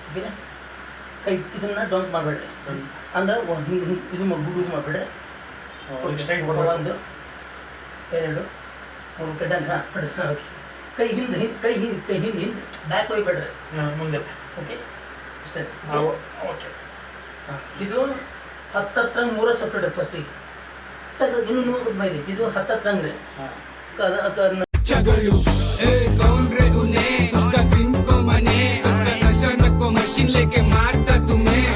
ಓಕೆನಾ. ಕೈ ಇದನ್ನು ಡೌನ್ ಮಾಡಬೇಡ್ರಿ, ಅಂದ್ರೆ ಹಿಂಗೆ ಇದು ಗುಡು ಮಾಡಬೇಡ್ರಿ. 1 2 3 ಕಡ್ಡನ್. ಹಾಂ ಕಡ್ಡಿ. ಹಾಂ ಓಕೆ. ಕೈ ಹಿಂದೆ ಹಿಂದೆ ಬ್ಯಾಕ್ ಹೋಗ್ಬೇಡ್ರಿ, ಮುಂದೆ. ಓಕೆ ಇಷ್ಟೇ. ಓಕೆ. ಹಾಂ ಇದು 10 3 ಸಪ್ರೇಟ್ ಫಸ್ಟಿಗೆ. ಸರ್ ಇನ್ನೂ ನೋಡೋದು ಬೈರಿ, ಇದು 10 ಹಂಗ್ರಿ चगड़ू ए कौन रे उन्हें उसका दिन को मने सस्ता नशा न को मशीन लेके मारता तुम्हें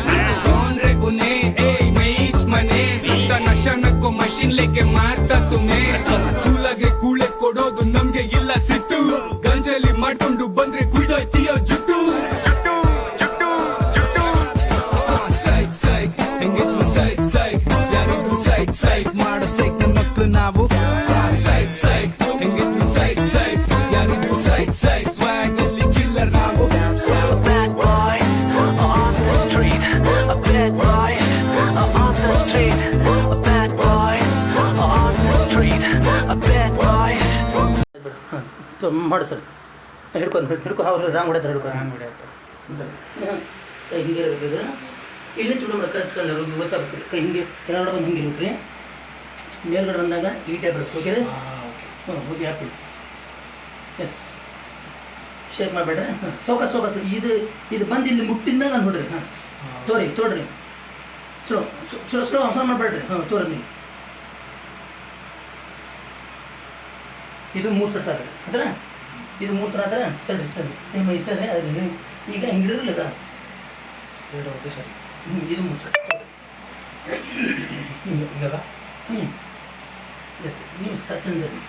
कौन रे उन्हें ए मैच मने सस्ता नशा न को मशीन लेके मारता तुम्हें तू लगे ಕೂಳೆ ಕೊಡೋದು ನಮ್ಗೆ ಇಲ್ಲ ಸಿಟ್ಟು ಗಂಜಲಿ ಮಾಡ್ಕೊಂಡು ಬಂದ್ರೆ ಕುಯ್ದೋಯ್ತೀಯೋ ಜುಟ್ಟು ಸೈಕ್ ಸೈಕ್ ಹೆಂಗಿದ್ರು ಸೈಕ್ ಸೈಕ್ ಯಾರಿದ್ರು ಸೈಕ್ ಸೈಕ್ ಮಾಡೋ ಸೈಕ್ ನನ್ನ ಮಕ್ಳು ನಾವು ಸೈಕ್ ಸೈಕ್ ಹೆಂಗಿದ್ರು ಸೈಕ್ ಸೈಕ್ ಯಾರಿದ್ರು ಸೈಕ್ ಸೈಕ್ ಸ್ವಾಗ್ ಅಲ್ಲಿ ಕಿಲ್ಲರ್ ನಾವು. Bad boys on the street. Bad boys on the street. Bad boys on the street. Bad boys. ಮಾಡಿ ಸರ್. ಹಿಡ್ಕೊ ಅವ್ರು ರಾಂಗ್ ಹೊಡೆದ್ರೆ ಹಿಡ್ಕೊ. ಕೈ ಹಿಂಗೆ ಇರಬೇಕು. ಇದು ಇಲ್ಲಿ ತುಳು ಮಾಡಿ ಕರೆಕ್ಟ್ ಕಂಡು ಹೋಗಿ ಗೊತ್ತಾಗ್ಬೇಕು. ಕೈ ಹಿಂಗೆ ಕೆಳಗಡೆ ಬಂದು ಹಿಂಗೆ ಇರ್ಬೇಕು ರೀ. ಮೇಲ್ಗಡೆ ಬಂದಾಗ ಈ ಟೈಪ್ ಇರುತ್ತೆ. ಓಕೆ ರೀ. ಹ್ಞೂ ಓಕೆ ಹ್ಯಾಪಿ. ಎಸ್ ಶೇಕ್ ಮಾಡಬೇಡ್ರಿ. ಸೌಕಾಸ ಇದು ಬಂದು ಇಲ್ಲಿ ಮುಟ್ಟಿದ ನಾನು ನೋಡ್ರಿ. ಹಾಂ ತೋಡ್ರಿ ಸ್ಲೋ ಅವಸರ ಮಾಡಬೇಡ್ರಿ. ಹಾಂ ತೋರಿದ್ ನೀವು. ಇದು 3 ಸೆಟ್ ಆದ್ರೆ ಅದರ ಇದು 3 ಥರ ಆದ್ರೆ ಸ್ಟಡಿ ನಿಮ್ಮ ಇಷ್ಟ ರೀ. ಅದು ಈಗ ಹಿಂಗೆ ಹಿಡಿದ್ರಲ್ಲ ಇದು ಇದು 3 ಸೆಟ್ ಹಿಂಗಲ್ಲ. ಎಸ್ ನೀವು ಸ್ಟಾರ್ಟ್ ಅಂದಿರಿ.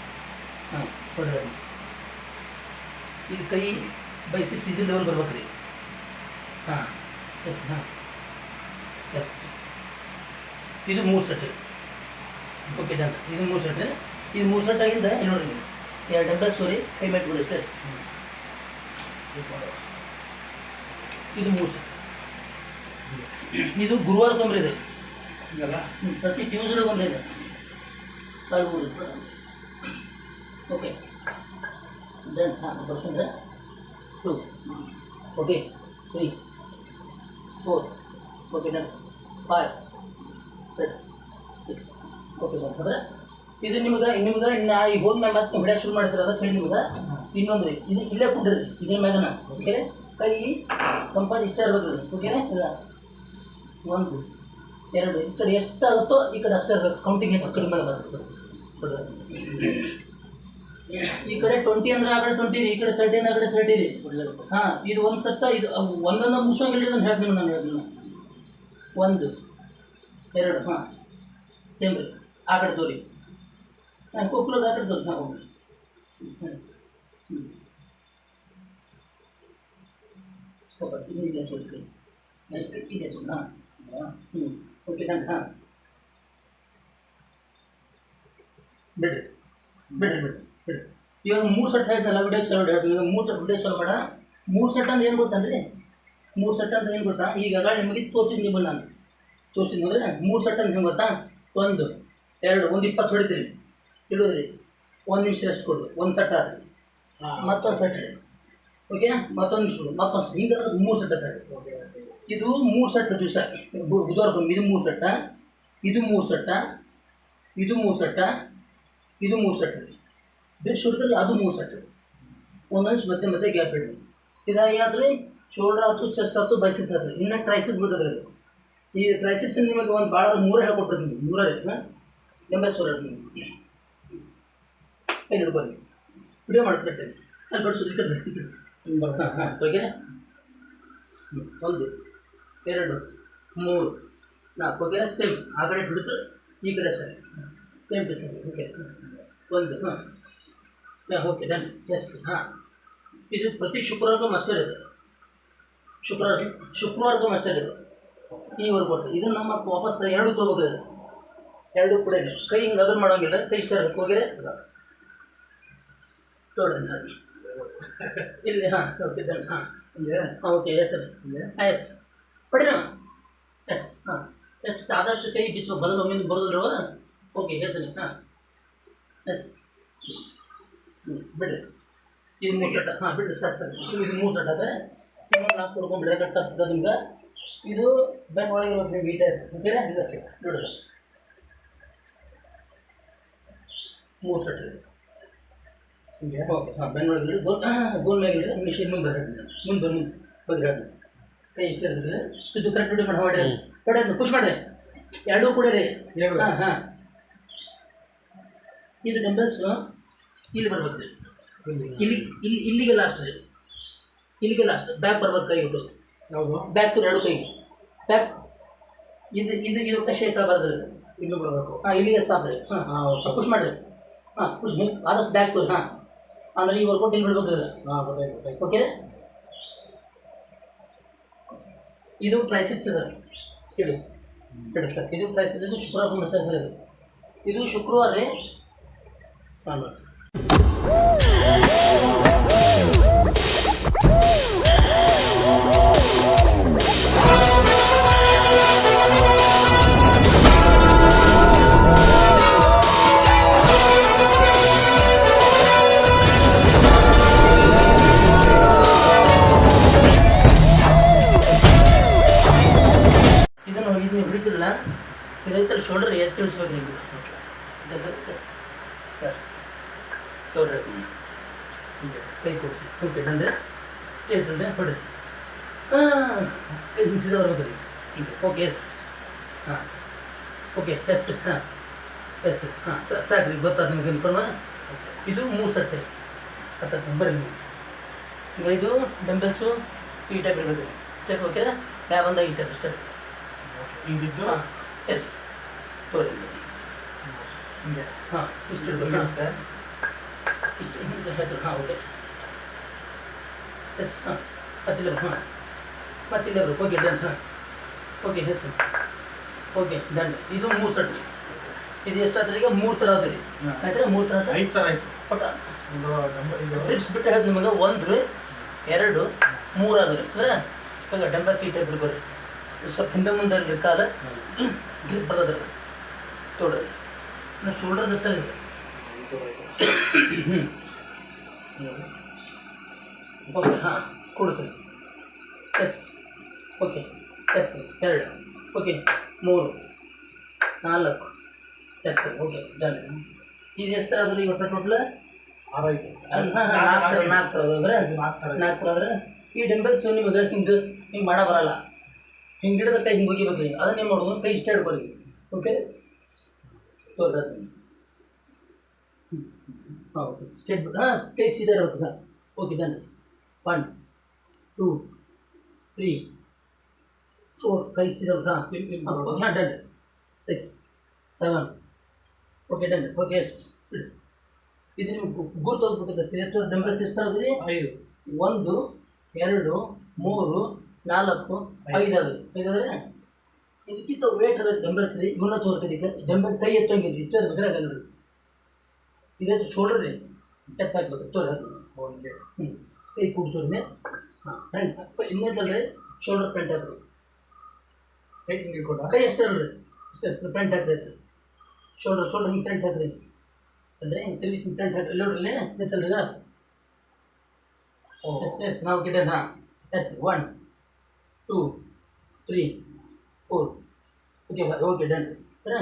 ಹಾಂ ಕೊಡ್ರಿ. ಅದು ಇದು ಕೈ ಬೈಸಿಪ್ಸ್ ಇದು ಲೆವೆಲ್ ಬರ್ಬೇಕು ರೀ. ಹಾಂ ಎಸ್. ಹಾಂ ಎಸ್ ಇದು 3 ಸೆಟ್. Okay done. ಇದು 3 ಸೆಟ್. ಇದು 3 ಸೆಟ್ ಆಗಿಂದ ಇಲ್ಲಿ ನೋಡ್ರಿ ನೀವು 2 ಡಬ್ಬ ಸೋರಿ ಕೈ ಮಾಡಿಬಿಡಿ ಅಷ್ಟೇ. ಇದು 3 ಸೆಟ್. ಇದು ಗುರುವಾರಕ್ಕೊಮ್ಮೆ ಇದೆ. ಹಿಂಗಲ್ಲ. ಪ್ರತಿ ಟ್ಯೂಸ್ಡೇಗೊಮ್ಮೆ ಇದೆ. ಕಾಲು ಮೂರು. Okay done. ಹಾಂ ಬರ್ಕೊಂಡ್ರೆ 2 okay 3 4 okay done 5 6 okay sir. ಅಂದರೆ ಇದು ನಿಮ್ಗೆ ಇನ್ನು ಈಗ ಹೋದ್ಮೇಲೆ ಮತ್ತೆ ಹೊಡ್ಯಾಕ ಶುರು ಮಾಡ್ತೀರ. ಅದಕ್ಕೆ ಹೇಳಿ ನಿಮ್ಗೆ ಇನ್ನೊಂದು ರೀ. ಇದು ಇಲ್ಲೇ ಕುಂಡ್ರಿ ಇದ್ರ ಮ್ಯಾಗನ. ಓಕೆ ಕೈ ಕಂಪಲ್ಸರಿ ಇಷ್ಟ ಇರ್ಬೇಕು ರೀ. ಓಕೆನಾ. ಇದು 1 2 ಈ ಕಡೆ ಎಷ್ಟಾಗುತ್ತೋ ಈ ಕಡೆ ಅಷ್ಟೇ ಇರಬೇಕು. ಕೌಂಟಿಂಗ್ ಹೆಚ್ಚು ಕಡಿಮೆ ಬರ್ತದೆ. ಈ ಕಡೆ 20 ಅಂದ್ರೆ ಆ ಕಡೆ 20 ರೀ, ಈ ಕಡೆ 30 ಆ ಕಡೆ 30 ರೀ. ಹಾಂ ಇದು ಒಂದು ಸತ್ತ ಇದು ಒಂದೊಂದು ಮುಗಿಸೋಂಗಿಲ್ಲ. ಇದನ್ನು ಹೇಳ್ತೀನಿ ನಾನು 1 2 ಹಾಂ ಸೇಮ್ ರೀ. ಆ ಕಡೆ ತೋರಿ. ಹಾಂ ಕೊಪ್ಪಳದ ಆ ಕಡೆ ತೋರಿ. ಹಾಂ ಹೋಗಿ. ಸ್ವಲ್ಪ ಇನ್ನಿದೆ ಸ್ವಲ್ಪ ಇದೆ ಸ್ವಲ್ಪ. ಹಾಂ ಓಕೆ ಡನ್. ಹಾಂ ಬಿಡ್ರಿ. ಇವಾಗ 3 ಸೆಟ್ ಹೇಳಿದ್ನಲ್ಲ ವಿಡಿಯೋ ಚಲೋ ಹೇಳ್ತೀನಿ. ಈಗ 3 ಸೆಟ್ ವಿಡಿಯೋ ಚಲೋ ಬೇಡ. 3 ಸೆಟ್ ಅಂದ್ರೆ ಏನು ಗೊತ್ತನ್ರಿ? 3 ಸೆಟ್ ಅಂತ ಏನು ಗೊತ್ತಾ? ಈಗ ನಿಮಗೆ ತೋರಿಸಿದ್ ನೀವು ನಾನು ತೋರಿಸಿದ್ನಂದ್ರೆ 3 ಸೆಟ್ ಅಂತ ಹೆಂಗೆ ಗೊತ್ತಾ? 1 2 ಒಂದು 20 ಹೊಡಿತೀರಿ ಇಡೋದ್ರಿ. 1 ನಿಮಿಷ ರೆಸ್ಟ್ ಕೊಡೋದು. 1 ಸೆಟ್ ಆದ್ರಿ. ಮತ್ತೊಂದು ಸೆಟ್ ರೀ. ಓಕೆ ಮತ್ತೊಂದು ನಿಮಿಷ ಮತ್ತೊಂದು ಸೆಟ್. ಹಿಂಗೆ 3 ಸೆಟ್ ಅದ. ಇದು 3 ಸೆಟ್ ದಿವಸ ಬುಧವಾರಕ್ಕೊಮ್ಮೆ. ಇದು 3 ಸೆಟ್ಟ, ಇದು 3 ಸೆಟ್ಟ, ಇದು 3 ಸೆಟ್ಟ, ಇದು 3 ಸೆಟ್ ರೀ. ಬ್ರಿಡ್ಜ್ ಹೊಡಿದ್ರೆ ಅದು 3 ಸೆಟ್. ಒಂದೊಂದು ಮತ್ತೆ ಗ್ಯಾಪ್ ಇಡ್ರಿ. ಇದಾದ್ರೆ ಶೋಲ್ಡರ್ ಆಯ್ತು, ಚೆಸ್ಟ್ ಆಯ್ತು, ಬೈಸಿಪ್ಸ್ ಆಯ್ತು. ಇನ್ನು ಟ್ರೈಸಿಪ್ಸ್ ಬಿಡ್ತದೆ ಅದು. ಈ ಟ್ರೈಸಿಪ್ಸ್ ನಿಮಗೆ ಒಂದು ಭಾಳ 3 ಹೇಳ್ಕೊಟ್ಬಿಡ್ತೀನಿ. 3 ರೀ. ಹಾಂ 80 ಸಾವಿರ ಅದು. ನೀವು ಕೈ ಹಿಡ್ಕೊರಿ. ವಿಡಿಯೋ ಮಾಡ್ಕೊಟ್ಟೆ ಅಲ್ಲಿ ಬಡಿಸೋದು. ಈ ಕಡೆ ಹಾಂ ಹಾಂ ಓಕೆ 1 2 3 4 ಓಕೆ ಸೇಮ್. ಆ ಕಡೆ ಹಿಡಿದ್ರು ಈ ಕಡೆ ಸರಿ ಸೇಮ್ ಟು ಸೇಮ್. ಓಕೆ 1 ಹಾಂ ಹಾಂ ಓಕೆ ಡನ್. ಎಸ್ ಹಾಂ ಇದು ಪ್ರತಿ ಶುಕ್ರವಾರಕ್ಕೂ ಮಾಸ್ಟರ್ ಇದೆ. ಶುಕ್ರವಾರಕ್ಕೂ ಮಾಸ್ಟರ್ ಇದೆ. ಈ ವರ್ಕೌಟ್ ಇದನ್ನು ನಮ್ಮ ವಾಪಸ್ 2 ತೊಗೋಬೇಕು. 2 ಕೂಡ ಇದೆ. ಕೈ ಹಿಂಗೆ ಅದನ್ನು ಮಾಡೋಂಗಿಲ್ಲ. ಕೈ ಇಷ್ಟ ಇರಬೇಕು. ಹೋಗಿರೆ ತೋಡ್ರಿ ಇಲ್ಲಿ. ಹಾಂ ಓಕೆ ಡನ್. ಹಾಂ ಓಕೆ ಎಸ್ ಸರ್. ಎಸ್ ಪಡಿರ. ಎಸ್ ಹಾಂ ಎಷ್ಟು ಆದಷ್ಟು ಕೈ ಬಿಚ್ಚು ಬದಲು ಒಮ್ಮಿಂದ ಬರೋದಿಲ್ವ? ಓಕೆ ಎಸ್ ಸರಿ. ಹಾಂ ಎಸ್ ಬಿಡ್ರಿ. ಇದು 3 ಸೆಟ್. ಹಾಂ ಬಿಡ್ರಿ ಸರ್. ಇದು 3 ಸೆಟ್ ಆದರೆ ಇನ್ನೊಂದು ಲಾಸ್ಟ್ ಹೊಡ್ಕೊಂಡ್ಬಿಡ್ರೆ ಕಟ್ ಆಗ್ತದೆ ನಿಮ್ಗೆ. ಇದು ಬೆನ್ ಒಳಗೆ ಇರೋದು ನಿಮ್ಗೆ ಈಟ ಇರ್ತದೆ ಓಕೆನಾ. ಇದಕ್ಕೆ ನೋಡೋದು 3 ಸೆಟ್ ಇದೆ ಹಿಂಗೆ ಓಕೆ. ಹಾಂ ಬೆನ್ ಒಳಗೆ ಗೋಲ್ ಮ್ಯಾಗ ಇದ್ರೆ ಮಿಷಿನ್ ಮುಂದೆ ಮುಂದೆ ಬಗ್ಗೆ ಹೇಳ್ತೀನಿ. ಕೈ ಇಷ್ಟ ಇರ್ತದೆ. ಇದು ಕರೆಕ್ಟ್ ವಿಡಿಯೋ ಮಾಡಿ ಮಾಡಿರಿ ಕೊಡಿ ಅದನ್ನು ಪುಷ್ ಮಾಡಿರಿ ಎರಡೂ ಕೊಡಿರಿ. ಎರಡು. ಹಾಂ ಹಾಂ ಇದು ಡಂಬಲ್ಸು ಇಲ್ಲಿ ಬರ್ಬೇಕು ರೀ. ಇಲ್ಲಿಗೆ ಲಾಸ್ಟ್ ರೀ. ಇಲ್ಲಿಗೆ ಲಾಸ್ಟ್ ಬ್ಯಾಕ್ ಬರ್ಬೇಕು ಕೈ ಇಟ್ಟು ಯಾವುದು ಬ್ಯಾಕ್ ಎರಡು ಕೈಗೆ ಬ್ಯಾಕ್. ಇದು ಕಷೆ ಬರೋದ್ರಿ. ಇಲ್ಲೂ ಬರಬೇಕು. ಹಾಂ ಇಲ್ಲಿಗೆ ಸ್ಟಾಪ್ ರೀ. ಹಾಂ ಹಾಂ ಓಕೆ. ಪುಷ್ ಮಾಡಿರಿ. ಹಾಂ ಪುಷ್ ಆದಷ್ಟು ಬ್ಯಾಕ್ ತೋರಿ. ಹಾಂ ಆಮೇಲೆ ಈ ವರ್ಕೌಟ್ ಇಲ್ಲಿ ಬಿಡ್ಬೇಕು ಇದು. ಹಾಂ ಗೊತ್ತಾಯ್ತು. ಓಕೆ. ಇದು ಟ್ರೈಸಿಪ್ಸ್ ಸರ್. ಹೇಳಿ ಹೇಳಿ ಸರ್. ಇದು ಟ್ರೈಸಿಪ್ಸ್. ಇದು ಶುಕ್ರವಾರ ಮಸ್ತಾಗ ಸರ್. ಇದು ಶುಕ್ರವಾರ ರೀ. ಹಾಂ ಇದನ್ನು ಹಿಡಿತಿರಲ್ಲ ಇದೈತಲ್ಲ ಶೋಲ್ಡರ್ ಎತ್ತಿ ತಿಳಿಸ್ಬೇಕು ನಿಮಗೆ. ತೋಡ್ರಿ ಕೈ ಕೊಡಿಸಿ ಓಕೆ ಅಂದರೆ ಸ್ಟೇಟ್ ಅಂದರೆ ಹೊಡ್ರಿ. ಹಾಂ ಕೈ ಹಿಂಸಿದ ಬರ್ಬೇಕು ರೀ. Okay yes. ಹಾಂ ಓಕೆ ಎಸ್. ಹಾಂ ಎಸ್. ಹಾಂ ಸಾಕು ರೀ ಗೊತ್ತಾದ ನಿಮ್ಗೆ ಇನ್ಫಾರ್ಮ. ಇದು 3 ಸೆಟ್ ಹತ್ತು ಬರ್ರಿ ನೀವು. ಈಗ ಇದು ಡಂಬಲ್ಸು ಈ ಟೈಪ್ ಇರಬೇಕು ಟೈಪ್. ಓಕೆ ಯಾವ ಬಂದಾಗ ಈ ಟೈಪ್ ಸ್ಟೆಪ್. ಹಿಂಗಿದ್ದು ಹಾಂ ಎಸ್ ತೋರಿ ಹಿಂಗೆ. ಹಾಂ ಇಷ್ಟು ಇಡ್ಬೇಕು. ಹಾಂ ಇಷ್ಟು ಹಿಂಗೆ ಹೇಳ್ತಾರೆ. ಹಾಂ ಓಕೆ ಎಸ್. ಹಾಂ ಮತ್ತಿಲ್ಲ ಹಾಂ ಮತ್ತಿಲ್ಲ ಓಕೆ ಡನ್. ಹಾಂ ಓಕೆ ಎಸ್ ಓಕೆ ಡನ್. ಇದು 3 ಸೆಟ್. ಇದು ಎಷ್ಟಾದ್ರೆ ಈಗ 3 ಥರ ಅದ ರೀ. ಆಯ್ತು 3 ಥರ 5 ಥರ ಆಯ್ತು. ಒಟ್ಟು ಇದು ಟ್ರಿಪ್ಸ್ ಬಿಟ್ಟು ಹೇಳಿದ್ ನಿಮಗೆ 1 ರೀ 2 3 ಅದು ರೀ. ಅಂದ್ರೆ ಇವಾಗ ಡಂಬಲ್ ಸೀಟ್ ಟೈಪ್ ಇರ್ಬೋದು. ಸ್ವಲ್ಪ ಹಿಂದೆ ಮುಂದೆ ಇರಲಿ ಕಾಲ ಗ್ರಿಪ್ ಬರ್ತದ್ರಿ. ತೊಗೊಳ್ರಿ ಇನ್ನು ಶೋಲ್ಡರ್ ದಟ್ಟ ಇದೆ. ಓಕೆ ಹಾಂ ಕೊಡಿಸ್ರಿ. Yes okay yes 2 okay 3 4 yes okay done. ಇದು ಎಷ್ಟು ಥರ ಅದ್ರಿ ಒಟ್ಟು ಟೋಟ್ಲ್ 6 ಆಯ್ತು. 4 ಥರ ಅಂದ್ರೆ 4 ಥರ ಅಂದ್ರೆ ಈ ಡಂಬಲ್ಸ್ ನಿಮಗೆ ಹಿಂಗೆ ಮಾಡ ಬರಲ್ಲ. ಹಿಂಗೆ ಹಿಡಿದ ಕೈ ಹಿಂಗೆ ಹೋಗಿಬೇಕು ರೀ. ಅದನ್ನ ಏನು ಮಾಡೋದು ಕೈ ಇಷ್ಟ ಹಿಡ್ಕೊರಿ. ಓಕೆ ತೋರಿ ಅದನ್ನು. ಹಾಂ ಓಕೆ ಸ್ಟೇಟ್ ಬಿಟ್ಟು ಹಾಂ ಕೈ ಸೀದಾ ಇರಬೇಕು. ಹಾಂ ಓಕೆ ಡನ್. 1 2 3 4 ಕೈ ಸೀದಾ ಹಾಂ ಓಕೆ ಹಾಂ done. 6 7 okay done. Okay yes. ಇದು ನಿಮ್ಗೆ ಗುರ್ತು ಹೋಗ್ಬಿಟ್ಟಿದೆ. ಎಷ್ಟು ಡಂಬಲ್ಸ್ ಎಷ್ಟು ಅದ್ರಿ? 5 1 2 3 4 5 ಅದು 5 ಆದರೆ ಇದಕ್ಕಿಂತ ವೇಟ್ ಇರೋದು ಡಂಬಲ್ಸ್ ರೀ. ಇವನ್ನ ತೋರ್ ಕಡಿಗೆ ಡಂಬಲ್ ಕೈ ಎತ್ತಂಗಿದ್ರಿ ಇಷ್ಟ ಇರ್ಬೇಕಾದ್ರೆ ನೋಡ್ರಿ. ಇದಕ್ಕೆ ಶೋಲ್ಡರ್ ರೀ ಎತ್ತ ಹಾಕ್ಬೇಕು. ತೋರಿ ಅದು ಹಿಂಗೆ. ಕೈ ಕೂಡ್ಸೋರಿ. ಹಾಂ ಫ್ರಂಟ್ ಇನ್ನೇದಲ್ರಿ ಶೋಲ್ಡರ್ ಫ್ರಂಟ್ ಹಾಕ್ರಿ. ಕೈ ಹಿಂಗೆ ಕೊಡ. ಕೈ ಅಷ್ಟೇ ಅಲ್ರಿ ಇಷ್ಟೇ ಫ್ರಂಟ್ ಹಾಕ್ರಿ. ಶೋಲ್ಡರ್ ಹಿಂಗೆ ಫ್ರಂಟ್ ಹಾಕ್ರಿ. ಅಂದರೆ ಹಿಂಗೆ ತಿರುಗಿಸಿ ಫ್ರಂಟ್ ಹಾಕ್ರಿ. ನೋಡ್ರಿ ನಿಂತಲ್ರಿ ಈಗ. ಎಸ್ ಎಸ್ ನಾವು ಗಿಡ ಹಾಂ ಎಸ್ 1 2 3 4 ಓಕೆ ಓಕೆ ಡನ್. ಸರ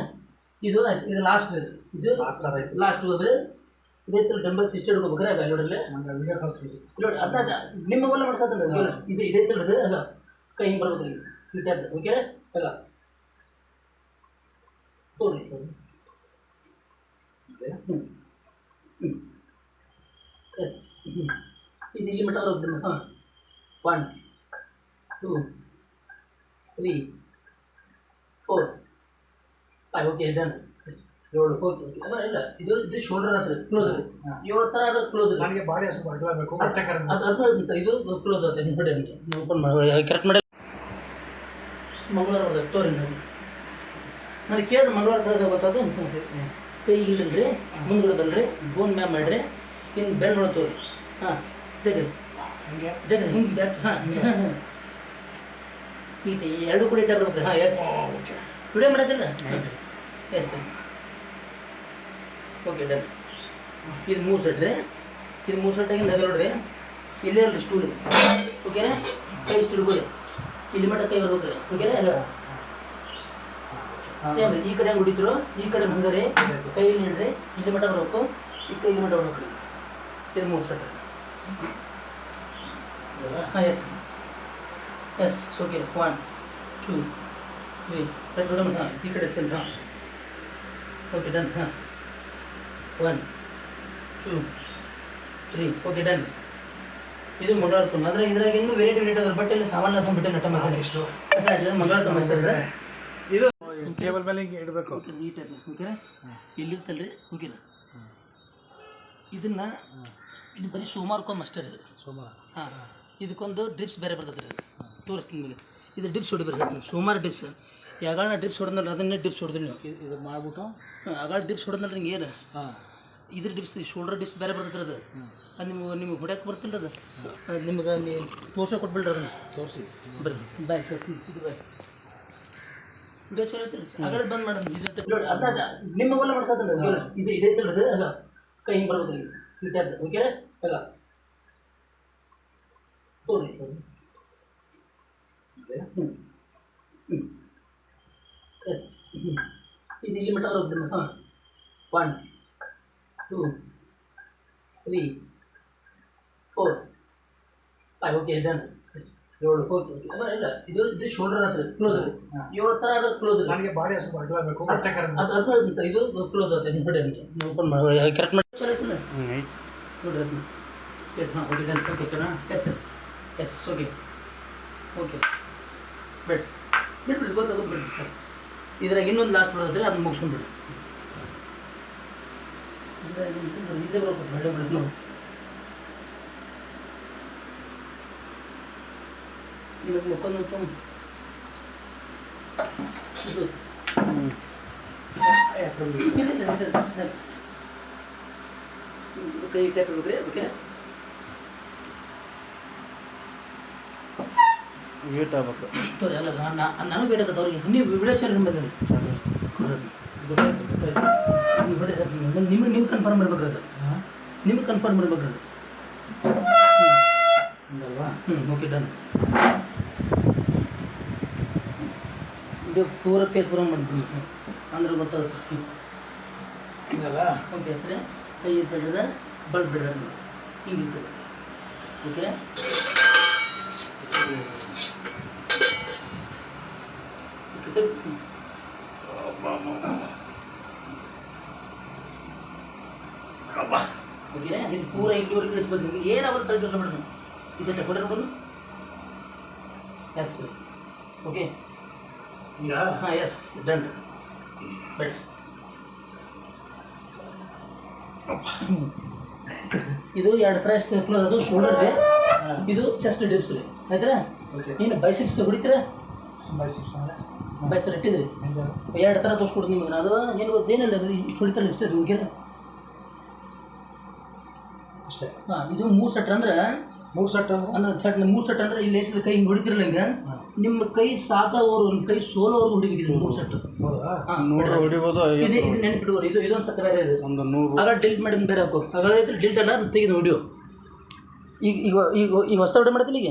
ಇದು ಆಯ್ತು. ಇದು ಲಾಸ್ಟ್ ಇದು ಲಾಸ್ಟ್ ಹೋದ್ರೆ ಇದೈತೆ ಡಂಬಲ್ಸ್ ಇಷ್ಟ ಹಿಡ್ಕೋಬೇಕಾರೆ ಆಗ ನೋಡ್ರಲ್ಲೇ ವಿಡಿಯೋ ಕಳಿಸ್ಬಿಡಿ ನೋಡಿ. ಅದನ್ನ ನಿಮ್ಮ ಮೊಬೈಲ್ ಮಾಡ್ಸತ್ತಲ್ಲ ಇದು ಇದೈತೆ ಅದು ಆಗ ಕೈ ಹಿಂಗೆ ಬರ್ಬೇಕು ರೀ. ಈ ಟ್ಯಾಬ್ ಓಕೆ ಆಗ ತೋರಿ. ಎಸ್ ಇದು ಇಲ್ಲಿ ಮಟ್ಟ ಬರೋದು. ಹಾಂ 1 2 3 4 5 ಓಕೆ ಡನ್. 7 ಓಕೆ ಅಲ್ಲ ಇಲ್ಲ ಇದು ಶೋಲ್ಡರ್ ಹತ್ರ ಕ್ಲೋಸ್ ಇದೆ. 7 ಥರ ಅದು ಕ್ಲೋಸ್ ಇದೆ. ನನಗೆ ಬಾಡಿ ಸ್ವಲ್ಪ ಅಗಲಬೇಕು. ಅದು ಇದು ಕ್ಲೋಸ್ ಆಗುತ್ತೆ. ನಿಮ್ಮ ಕಡೆ ಅಂತ ಓಪನ್ ಮಾಡಿ ಕರೆಕ್ಟ್ ಮಾಡಿ ಮಂಗಳವಾರ ಬರ್ತದೆ. ತೋರಿ ನನಗೆ ಕೇಳಿ ಮಂಗಳವಾರ ಥರದ ಗೊತ್ತಾದ ಕೈ ಇಲ್ಲರಿ ಮುಂದ್ಗಡದಲ್ರಿ ಬೋನ್ ಮ್ಯಾಮ್ ಮಾಡಿರಿ. ಇನ್ನು ಬೆನ್ನು ನೋಡ ತೋರಿ. ಹಾಂ ಜಗ್ರಿ ಜಗ್ರಿ ಹಿಂಗೆ ಬ್ಯಾಕ್. ಹಾಂ ಈಟಿ ಎರಡು ಕೂಡ ಇಟ್ಟ ಬರ್ಬೇಕು. ಹಾಂ ಎಸ್ ವಿಡಿಯೋ ಮಾಡೋದಿಲ್ಲ. S okay done. ಇದು 3 ಸೆಟ್ ರೀ. ಇದು 3 ಸೆಟ್ ಆಗಿ ನಗ ನೋಡ್ರಿ. ಇಲ್ಲೇ ಅಲ್ರಿ ಸ್ಟೂಲ್ ಓಕೆನಾ ಕೈ ಇಷ್ಟು ಹಿಡ್ಕೊಳ್ಳಿ ಇಲ್ಲಿ ಮಟ್ಟ ಕೈ ಬರ್ಬೇಕ್ರಿ ಓಕೆನಾ ಅದ ಸೇಮ್ ಈ ಕಡೆ ಹೆಂಗೆ ಹೊಡಿದ್ರು ಈ ಕಡೆ ಹಂಗಾರೆ ಕೈ ಇಲ್ಲಿ ಹಿಡ್ರಿ ಇಲ್ಲಿ ಮಟ್ಟ ಬರ್ಬೇಕು ಈ ಕೈ ಇಲ್ಲಿ ಮಟ್ಟ ಬರ್ಬೇಕು ಇದು 3 ಸೆಟ್ ಹಾಂ ಎಸ್ ಓಕೆ 1 2 3 ರೈಟ್ ಮೇಡಮ್ ಹಾಂ ಈ ಕಡೆ ಸೇಮ್ ಹಾಂ ಓಕೆ ಡನ್ ಹಾಂ 1 2 3 ಓಕೆ ಡನ್ ಇದು ಮಂಗಳವಾರ ಅಂದರೆ ಇದ್ರಾಗ ಇನ್ನೂ ವೆರೈಟಿ ಅದ್ರ ಬಟ್ ಇಲ್ಲಿ ಸಾಮಾನ್ಯ ಬಿಟ್ಟು ನಟ ಮಾಡ್ತಾರೆ ಇಷ್ಟು ಸರ್ ಮಂಗಳವಾರ ಮಾಡ್ತಾರೆ ಇದು ಟೇಬಲ್ ಮೇಲೆ ಹಿಂಗೆ ಇಡಬೇಕು. ನೀಟಾಗಿ ಓಕೆನಾ ಇಲ್ಲಿರ್ತಲ್ರಿ ಓಕೆನಾ ಇದನ್ನು ಇದು ಬರೀ ಸೋಮವಾರಕ್ಕೊಮ್ಮೆ ಅಷ್ಟೇ ಇದು ಸೋಮವಾರ. ಹಾಂ ಇದಕ್ಕೊಂದು ಡ್ರಿಪ್ಸ್ ಬೇರೆ ಬರ್ತದೆ ರೀ ತೋರಿಸ್ತೀನಿ ಮೇಲೆ ಇದು ಡ್ರಿಪ್ಸ್ ಹೊಡಿಬೇಕು ಸೋಮವಾರ ಡ್ರಿಪ್ಸ್ ಯಾವಾಗ ಡ್ರಿಪ್ಸ್ ಹೊಡೆದ್ರೆ ಅದನ್ನೇ ಡ್ರಿಪ್ಸ್ ಹೊಡೆದ್ರಿ ನೀವು ಇದು ಮಾಡಿಬಿಟ್ಟು ಆಗ ಡ್ರಿಪ್ಸ್ ಹೊಡೆದ್ರೆ ನಿಂಗೆ ಏನು ಹಾಂ ಇದ್ರ ಡಿಪ್ಸ್ ಶೋಲ್ಡರ್ ಡಿಪ್ಸ್ ಬೇರೆ ಬರ್ತದೆ ಅದು ಅದು ನಿಮಗೆ ಹೊಡ್ಯಕ್ಕೆ ಬರ್ತಿಲ್ಲ ಅದು ನಿಮ್ಗೆ ನೀವು ತೋರ್ಸ ಕೊಟ್ಬಿಡ್ರಿ ಅದನ್ನು ತೋರಿಸಿ ಬರ್ರಿ ಬಾಯ್ ಸರ್ ಇದು ಬಾಯ್ ವಿಡಿಯೋ ಚಲೋ ಐತ್ರಿ ಆಗಡೆ ಬಂದ್ ಮಾಡೋದು ಇದು ನೋಡಿ ಅದ ನಿಮ್ಮ ಮೊಬೈಲ್ ಮಾಡ್ಸತ್ತಲ್ಲ ಇದು ಇದೈತಲ್ಲ ಅದು ಆಗ ಕೈ ಹಿಂಗೆ ಬರ್ಬೇಕು ರೀ ಟ್ಯಾಬ್ ಓಕೆ ಆಗ ತೋರಿ ಎಸ್ ಇದು ಇಲ್ಲಿ ಮಟ್ಟ ಬರ್ಬೇಕು ಹಾಂ 1 2 3 4 5 ಓಕೆ ಡನ್ 7 ಓಕೆ ಇಲ್ಲ ಇದು ಇದು ಶೋಲ್ಡರ್ ಹತ್ರ ಕ್ಲೋಸ್ ಇದೆ 7 ಥರ ಅದು ಕ್ಲೋಸ್ ಇದೆ ನನಗೆ ಬಾಡಿ ಅಷ್ಟು ಅಗಲಬೇಕು ಅದು ಇದು ಕ್ಲೋಸ್ ಆಗುತ್ತೆ ನೋಡಿ ಅಂತ ಓಪನ್ ಮಾಡಿ ಕರೆಕ್ಟ್ ಮಾಡಿ ಚಲೋ ಐತಿಲ್ಲ ನೋಡ್ರಿ ಅದನ್ನ ಸ್ಟೇಟ್ ಹಾಂ ಓಕೆ ಡನ್ ಓಕೆ ಕಣ ಎಸ್ ಓಕೆ ಓಕೆ ಬಿಟ್ಬಿಡಿ ಗೊತ್ತಾಗುತ್ತೆ ಬಿಡ್ರಿ ಸರ್ ಇದ್ರಾಗ ಇನ್ನೊಂದು ಲಾಸ್ಟ್ ಬರೋದ್ರೆ ಅದನ್ನ ಮುಗಿಸ್ಕೊಂಡ್ಬಿಡಿ ಇದೇ ಬರೋದು ಒಳ್ಳೆ ಬಿಡೋದು ನಾವು ನಿಮಗೆ ಮುಖಂದು ಇದು ಕೈ ಟ್ಯಾಪ್ ಇರ್ಬೇಕ್ರಿ ಓಕೆ ವೇಟ್ ಆಗಬೇಕು ತೋರಿ ಅಲ್ಲ ನನಗೆ ಬೇಕಾಗತ್ತೆ ಅವ್ರಿಗೆ ನೀವು ವಿಡಿಯೋ ಚಾನಲ್ ಬಂದಿರಿ ನಿಮಗೆ ಕನ್ಫರ್ಮ್ ಇರ್ಬೇಕ್ರಿ ಅದು ನಿಮಗೆ ಕನ್ಫರ್ಮ್ ಇರ್ಬೇಕ್ರಿ ಅದು ಓಕೆ ಡನ್ ಇದು ಪೂರ ಫೇಸ್ ಬರೋ ಮಾಡ್ತೀನಿ ಅಂದ್ರೆ ಗೊತ್ತಾಗುತ್ತೆ ಇದಲ್ಲ ಓಕೆ ಸರಿ ಕೈ ಹಿಡಿದ ಬಲ್ಬ್ ಬಿಡ್ರಿ ಅದು ಹಿಂಗೆ ಇರ್ತದೆ ಓಕೆ ಓಕೆ ಇದು ಪೂರ ಇಲ್ಲಿವರೆಗೆ ಇಳಿಸ್ಬೋದು ನಿಮಗೆ ಏನಾಗುತ್ತೆ ತಲೆ ತೋರಿಸ್ಬಿಡ್ರಿ ಇದು ಕೊಟ್ಟಿರ್ಬೋದು ಎಸ್ ಓಕೆ ಈಗ ಹಾಂ ಎಸ್ ಡನ್ ಬೆಟ್ ಇದು 2 ಥರ ಎಷ್ಟು ಕ್ಲೋಸ್ ಅದು ಶೋಲ್ಡರ್ ರೀ ಇದು ಚೆಸ್ಟ್ ಡಿಪ್ಸ್ ರೀ ಆಯ್ತಾ ಓಕೆ ಏನು ಬೈಸಿಪ್ಸ್ ಹೊಡಿತೀರಾ ಬೈಸಿಪ್ಸ್ ಅಂದರೆ ಬೈಸರ್ ಇಟ್ಟಿದ್ರಿ 2 ಥರ ತೋರಿಸ್ಕೊಡ್ದು ನಿಮಗೆ ಅದು ಏನು ಗೊತ್ತೇನಿಲ್ಲ ರೀ ಇಷ್ಟು ಹೊಡಿತಾರಲ್ಲ ಇಷ್ಟೇ ರೀ ಓಕೆ ಅಷ್ಟೇ ಹಾಂ ಇದು 3 ಸೆಟ್ ಅಂದ್ರೆ 3 ಸೆಟ್ ಅಂದ್ರೆ 3 ಸೆಟ್ ಅಂದ್ರೆ ಇಲ್ಲಿ ಐತಿ ಕೈ ಹಿಂಗೆ ಹೊಡಿತಿರಲ್ಲ ಹಿಂಗೆ ನಿಮ್ಮ ಕೈ ಸಾಕಾಗೋರು ನಿಮ್ಮ ಕೈ ಸೋಲೋವರೆಗೂ ಹೊಡಿಬೇಕಿದೆ 3 ಸೆಟ್ ಹೌದಾ ಹಾಂ ಹೊಡಿಬೋದು ಇದು ನೆನಪಿಟ್ಕೋರಿ ಇದೊಂದು ಸೆಟ್ ಬೇರೆ ಇದೆ ಒಂದು 100 ಆಗ ಡಿಲ್ಟ್ ಮಾಡಿದ ಬೇರೆ ಹಾಕೋ ಆಗ ಡಿಲ್ಟ್ ಎಲ್ಲ ತೆಗೆದು ವಿಡಿಯೋ ಈಗ ಈಗ ಈಗ ಈಗ ಹೊಸ ವಿಡಿಯೋ ಮಾಡ್ತಿಲ್ಲ ಈಗ